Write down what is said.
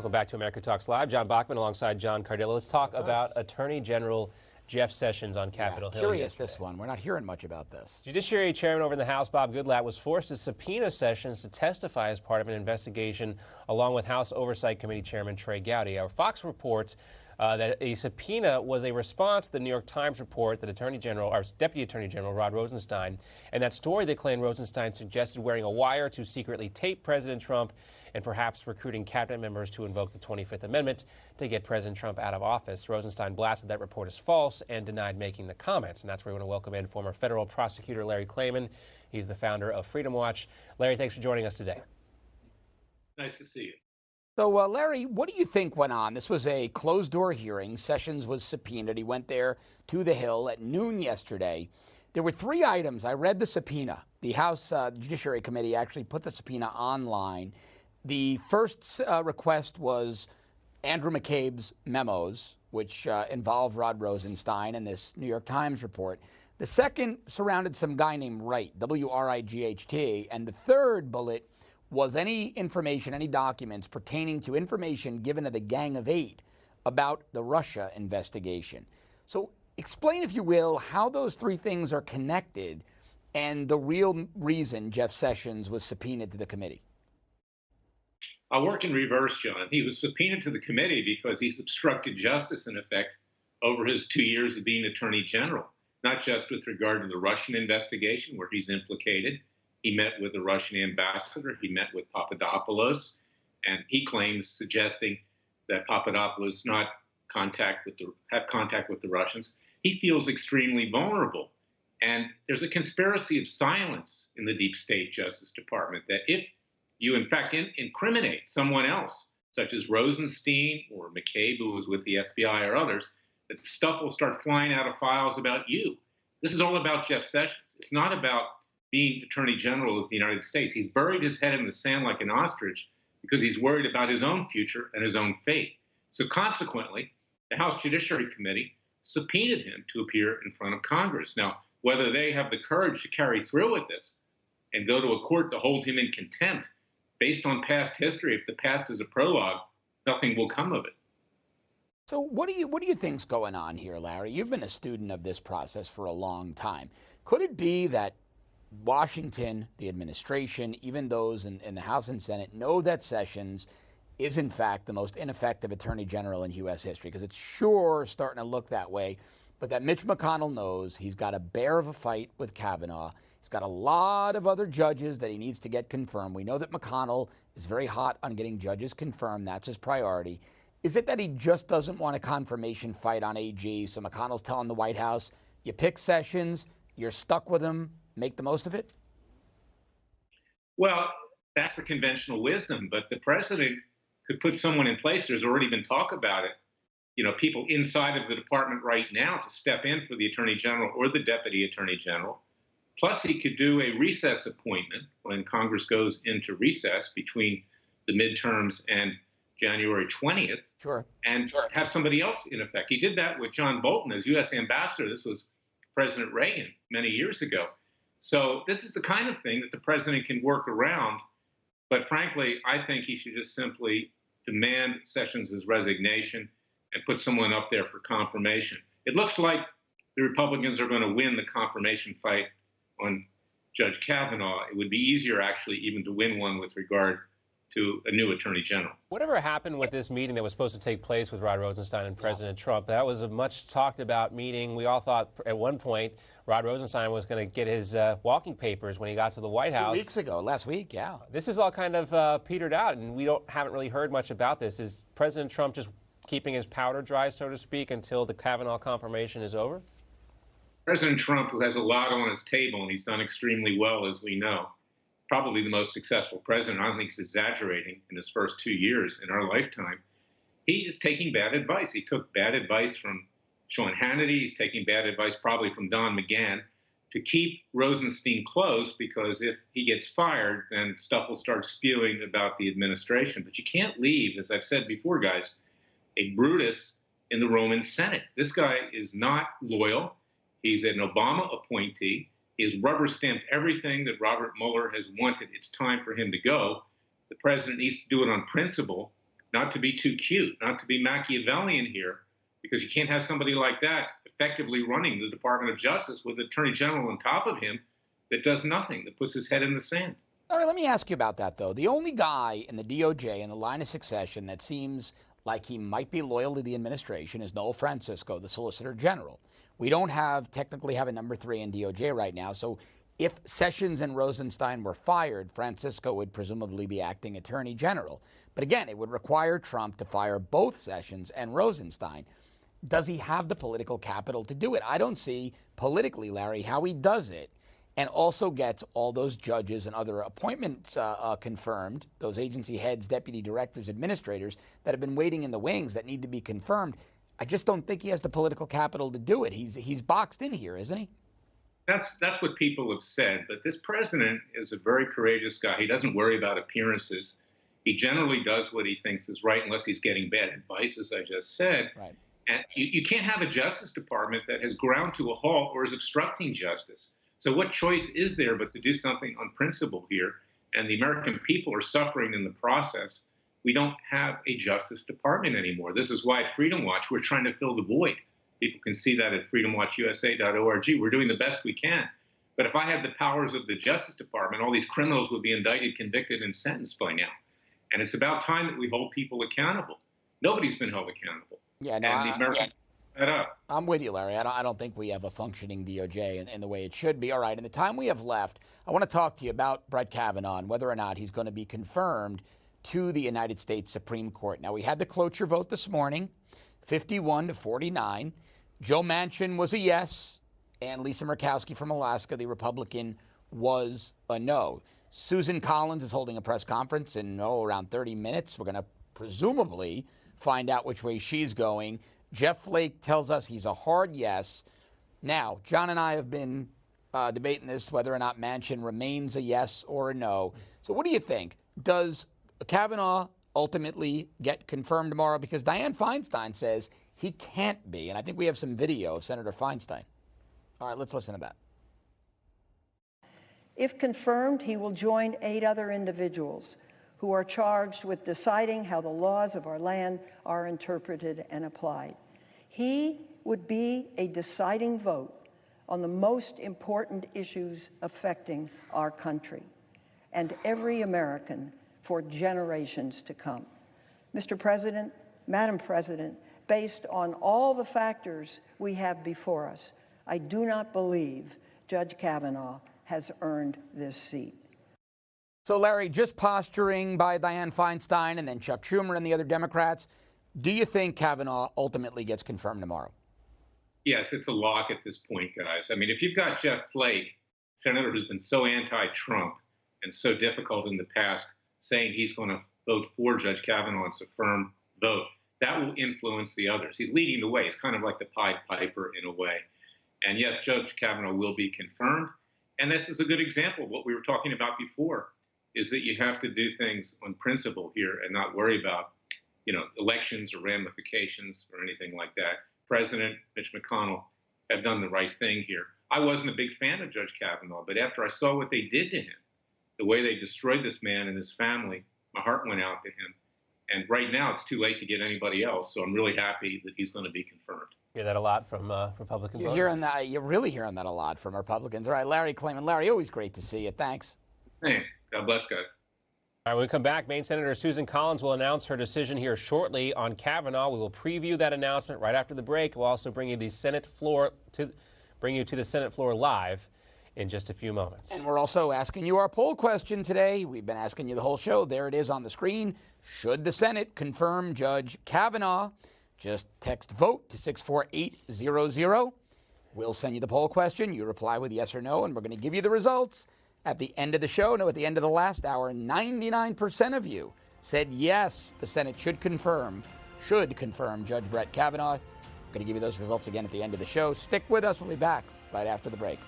Welcome back to America Talks Live. John Bachman alongside John Cardillo. Let's talk about Attorney General Jeff Sessions on Capitol Hill. Curious this one. We're not hearing much about this. Judiciary Chairman over in the House, Bob Goodlatte, was forced to subpoena Sessions to testify as part of an investigation, along with House Oversight Committee Chairman Trey Gowdy. Our Fox reports that a subpoena was a response to the New York Times report that Deputy Attorney General Rod Rosenstein, and that story that claimed Rosenstein suggested wearing a wire to secretly tape President Trump and perhaps recruiting cabinet members to invoke the 25th Amendment to get President Trump out of office. Rosenstein blasted that report as false and denied making the comments. And that's where we want to welcome in former federal prosecutor Larry Klayman. He's the founder of Freedom Watch. Larry, thanks for joining us today. Nice to see you. So, Larry, what do you think went on? This was a closed-door hearing. Sessions was subpoenaed. He went there to the Hill at noon yesterday. There were 3 items. I read the subpoena. The House Judiciary Committee actually put the subpoena online. The first request was Andrew McCabe's memos, which involve Rod Rosenstein and this New York Times report. The second surrounded some guy named Wright, W-R-I-G-H-T. And the third bullet was any information, any documents pertaining to information given to the Gang of 8 about the Russia investigation. So explain, if you will, how those 3 things are connected and the real reason Jeff Sessions was subpoenaed to the committee. I'll work in reverse, John. He was subpoenaed to the committee because he's obstructed justice, in effect, over his 2 years of being Attorney General, not just with regard to the Russian investigation, where he's implicated. He met with the Russian ambassador. He met with Papadopoulos, and he claims, suggesting that Papadopoulos not have contact with the Russians. He feels extremely vulnerable. And there's a conspiracy of silence in the deep state Justice Department that if you, in fact, incriminate someone else, such as Rosenstein or McCabe, who was with the FBI, or others, that stuff will start flying out of files about you. This is all about Jeff Sessions. It's not about being Attorney General of the United States. He's buried his head in the sand like an ostrich because he's worried about his own future and his own fate. So consequently, the House Judiciary Committee subpoenaed him to appear in front of Congress. Now, whether they have the courage to carry through with this and go to a court to hold him in contempt, based on past history, if the past is a prologue, nothing will come of it. So what do you think's going on here, Larry? You've been a student of this process for a long time. Could it be that Washington, the administration, even those in the House and Senate, know that Sessions is, in fact, the most ineffective Attorney General in U.S. history? Because it's sure starting to look that way. But that Mitch McConnell knows he's got a bear of a fight with Kavanaugh. He's got a lot of other judges that he needs to get confirmed. We know that McConnell is very hot on getting judges confirmed. That's his priority. Is it that he just doesn't want a confirmation fight on AG? So McConnell's telling the White House, you pick Sessions, you're stuck with him, make the most of it? Well, that's the conventional wisdom, but the president could put someone in place. There's already been talk about it. You know, people inside of the department right now to step in for the Attorney General or the Deputy Attorney General. Plus, he could do a recess appointment when Congress goes into recess between the midterms and January 20th. And have somebody else in effect. He did that with John Bolton as U.S. ambassador. This was President Reagan many years ago. So this is the kind of thing that the president can work around. But frankly, I think he should just simply demand Sessions' resignation and put someone up there for confirmation. It looks like the Republicans are going to win the confirmation fight on Judge Kavanaugh. It would be easier, actually, even to win one with regard to a new Attorney General. Whatever happened with this meeting that was supposed to take place with Rod Rosenstein and President Trump? That was a much talked about meeting. We all thought at one point Rod Rosenstein was going to get his walking papers when he got to the White House. 2 weeks ago, last week, yeah. This is all kind of petered out, and we haven't really heard much about this. Is President Trump just keeping his powder dry, so to speak, until the Kavanaugh confirmation is over? President Trump, who has a lot on his table, and he's done extremely well, as we know, probably the most successful president, I don't think he's exaggerating, in his first 2 years in our lifetime, he is taking bad advice. He took bad advice from Sean Hannity. He's taking bad advice probably from Don McGahn to keep Rosenstein close, because if he gets fired, then stuff will start spewing about the administration. But you can't leave, as I've said before, guys, a Brutus in the Roman Senate. This guy is not loyal. He's an Obama appointee. He has rubber-stamped everything that Robert Mueller has wanted. It's time for him to go. The president needs to do it on principle, not to be too cute, not to be Machiavellian here, because you can't have somebody like that effectively running the Department of Justice with the Attorney General on top of him that does nothing, that puts his head in the sand. All right, let me ask you about that, though. The only guy in the DOJ in the line of succession that seems like he might be loyal to the administration is Noel Francisco, the Solicitor General. We don't technically have a number 3 in DOJ right now, so if Sessions and Rosenstein were fired, Francisco would presumably be acting Attorney General. But again, it would require Trump to fire both Sessions and Rosenstein. Does he have the political capital to do it? I don't see politically, Larry, how he does it and also gets all those judges and other appointments confirmed, those agency heads, deputy directors, administrators that have been waiting in the wings that need to be confirmed. I just don't think he has the political capital to do it. He's boxed in here, isn't he? That's what people have said. But this president is a very courageous guy. He doesn't worry about appearances. He generally does what he thinks is right, unless he's getting bad advice, as I just said. Right. And you can't have a Justice Department that has ground to a halt or is obstructing justice. So what choice is there but to do something on principle here? And the American people are suffering in the process. We don't have a Justice Department anymore. This is why at Freedom Watch, we're trying to fill the void. People can see that at freedomwatchusa.org. We're doing the best we can. But if I had the powers of the Justice Department, all these criminals would be indicted, convicted, and sentenced by now. And it's about time that we hold people accountable. Nobody's been held accountable. Yeah, no, and the American I'm with you, Larry. I don't think we have a functioning DOJ in the way it should be. All right, in the time we have left, I want to talk to you about Brett Kavanaugh and whether or not he's going to be confirmed to the United States Supreme Court. Now, we had the cloture vote this morning, 51-49. Joe Manchin was a yes, and Lisa Murkowski from Alaska, the Republican, was a no. Susan Collins is holding a press conference in around 30 minutes. We're going to presumably find out which way she's going. Jeff Flake tells us he's a hard yes. Now, John and I have been debating this, whether or not Manchin remains a yes or a no. So what do you think? Does Kavanaugh ultimately get confirmed tomorrow? Because Dianne Feinstein says he can't be. And I think we have some video of Senator Feinstein. All right, let's listen to that. If confirmed, he will join 8 other individuals who are charged with deciding how the laws of our land are interpreted and applied. He would be a deciding vote on the most important issues affecting our country and every American for generations to come. Mr. President, Madam President, based on all the factors we have before us, I do not believe Judge Kavanaugh has earned this seat. So, Larry, just posturing by Dianne Feinstein and then Chuck Schumer and the other Democrats, do you think Kavanaugh ultimately gets confirmed tomorrow? Yes, it's a lock at this point, guys. I mean, if you've got Jeff Flake, senator who's been so anti-Trump and so difficult in the past, saying he's going to vote for Judge Kavanaugh, it's a firm vote, that will influence the others. He's leading the way. He's kind of like the Pied Piper in a way. And yes, Judge Kavanaugh will be confirmed. And this is a good example of what we were talking about before, is that you have to do things on principle here and not worry about, elections or ramifications or anything like that. President Mitch McConnell have done the right thing here. I wasn't a big fan of Judge Kavanaugh, but after I saw what they did to him, the way they destroyed this man and his family, my heart went out to him. And right now it's too late to get anybody else, so I'm really happy that he's going to be confirmed. Hear that a lot from Republican voters. You're really hearing that a lot from Republicans. All right, Larry Klayman. Larry, always great to see you. Thanks. Thanks. God bless, guys. All right, when we come back, Maine Senator Susan Collins will announce her decision here shortly on Kavanaugh. We will preview that announcement right after the break. We'll also bring you the Senate floor to the Senate floor live in just a few moments. And we're also asking you our poll question today. We've been asking you the whole show. There it is on the screen. Should the Senate confirm Judge Kavanaugh? Just text VOTE to 64800. We'll send you the poll question. You reply with yes or no, and we're going to give you the results at the end of the show. No, at the end of the last hour, 99% of you said yes, the Senate should confirm Judge Brett Kavanaugh. I'm going to give you those results again at the end of the show. Stick with us. We'll be back right after the break.